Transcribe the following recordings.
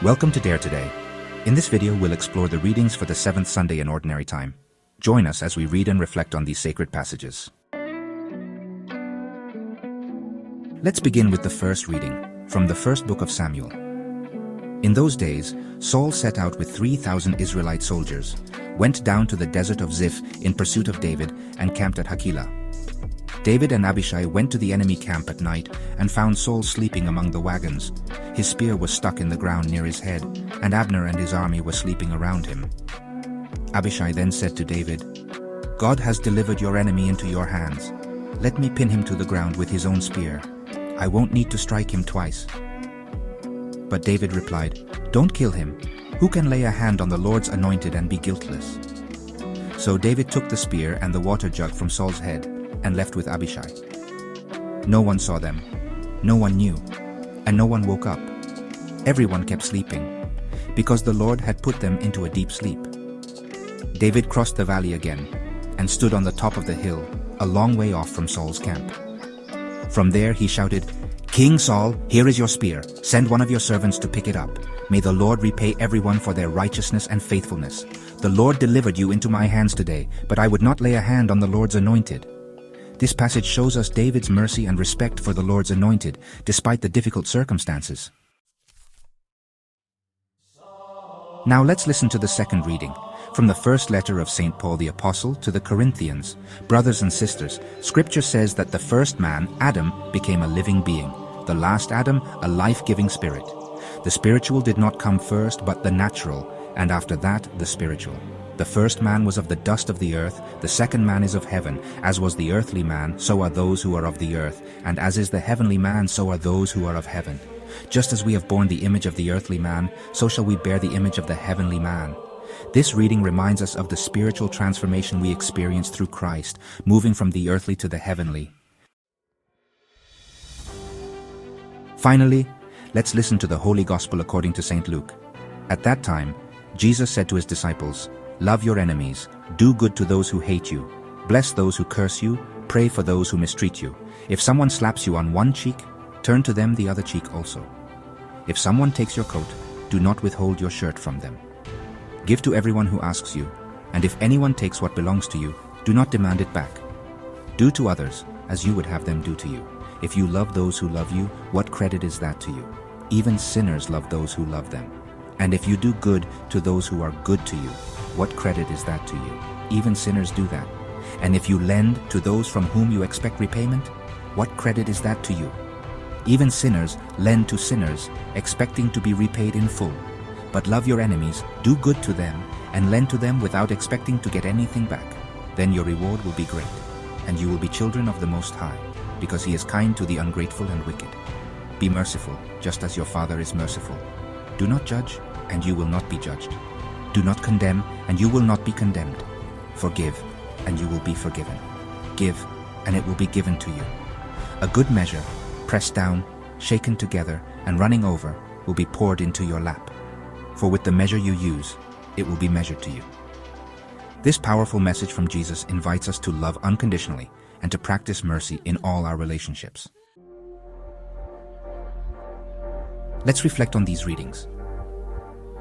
Welcome to Dare Today. In this video, we'll explore the readings for the 7th Sunday in Ordinary Time. Join us as we read and reflect on these sacred passages. Let's begin with the first reading, from the first book of Samuel. In those days, Saul set out with 3,000 Israelite soldiers, went down to the desert of Ziph in pursuit of David, and camped at Hakilah. David and Abishai went to the enemy camp at night and found Saul sleeping among the wagons. His spear was stuck in the ground near his head, and Abner and his army were sleeping around him. Abishai then said to David, "God has delivered your enemy into your hands. Let me pin him to the ground with his own spear. I won't need to strike him twice." But David replied, "Don't kill him. Who can lay a hand on the Lord's anointed and be guiltless?" So David took the spear and the water jug from Saul's head and left with Abishai. No one saw them, no one knew, and no one woke up. Everyone kept sleeping, because the Lord had put them into a deep sleep. David crossed the valley again and stood on the top of the hill, a long way off from Saul's camp. From there he shouted, "King Saul, here is your spear. Send one of your servants to pick it up. May the Lord repay everyone for their righteousness and faithfulness. The Lord delivered you into my hands today, but I would not lay a hand on the Lord's anointed." This passage shows us David's mercy and respect for the Lord's anointed, despite the difficult circumstances. Now let's listen to the second reading, from the first letter of St. Paul the Apostle to the Corinthians. Brothers and sisters, Scripture says that the first man, Adam, became a living being, the last Adam, a life-giving spirit. The spiritual did not come first, but the natural, and after that, the spiritual. The first man was of the dust of the earth, the second man is of heaven. As was the earthly man, so are those who are of the earth, and as is the heavenly man, so are those who are of heaven. Just as we have borne the image of the earthly man, so shall we bear the image of the heavenly man. This reading reminds us of the spiritual transformation we experience through Christ, moving from the earthly to the heavenly. Finally, let's listen to the Holy Gospel according to St. Luke. At that time, Jesus said to his disciples, "Love your enemies, do good to those who hate you, bless those who curse you, pray for those who mistreat you. If someone slaps you on one cheek, turn to them the other cheek also. If someone takes your coat, do not withhold your shirt from them. Give to everyone who asks you, and if anyone takes what belongs to you, do not demand it back. Do to others as you would have them do to you. If you love those who love you, what credit is that to you? Even sinners love those who love them. And if you do good to those who are good to you, what credit is that to you? Even sinners do that. And if you lend to those from whom you expect repayment, what credit is that to you? Even sinners lend to sinners, expecting to be repaid in full. But love your enemies, do good to them, and lend to them without expecting to get anything back. Then your reward will be great, and you will be children of the Most High, because He is kind to the ungrateful and wicked. Be merciful, just as your Father is merciful. Do not judge, and you will not be judged. Do not condemn, and you will not be condemned. Forgive, and you will be forgiven. Give, and it will be given to you. A good measure, pressed down, shaken together, and running over, will be poured into your lap. For with the measure you use, it will be measured to you. This powerful message from Jesus invites us to love unconditionally and to practice mercy in all our relationships. Let's reflect on these readings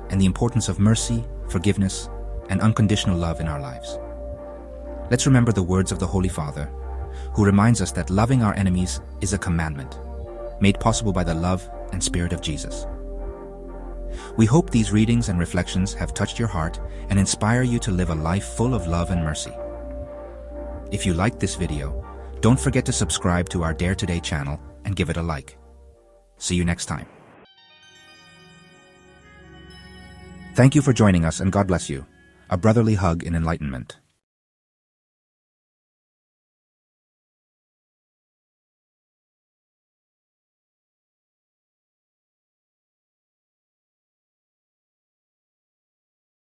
and the importance of mercy, forgiveness, and unconditional love in our lives. Let's remember the words of the Holy Father, who reminds us that loving our enemies is a commandment, made possible by the love and Spirit of Jesus. We hope these readings and reflections have touched your heart and inspire you to live a life full of love and mercy. If you liked this video, don't forget to subscribe to our Dare Today channel and give it a like. See you next time. Thank you for joining us, and God bless you. A brotherly hug in enlightenment.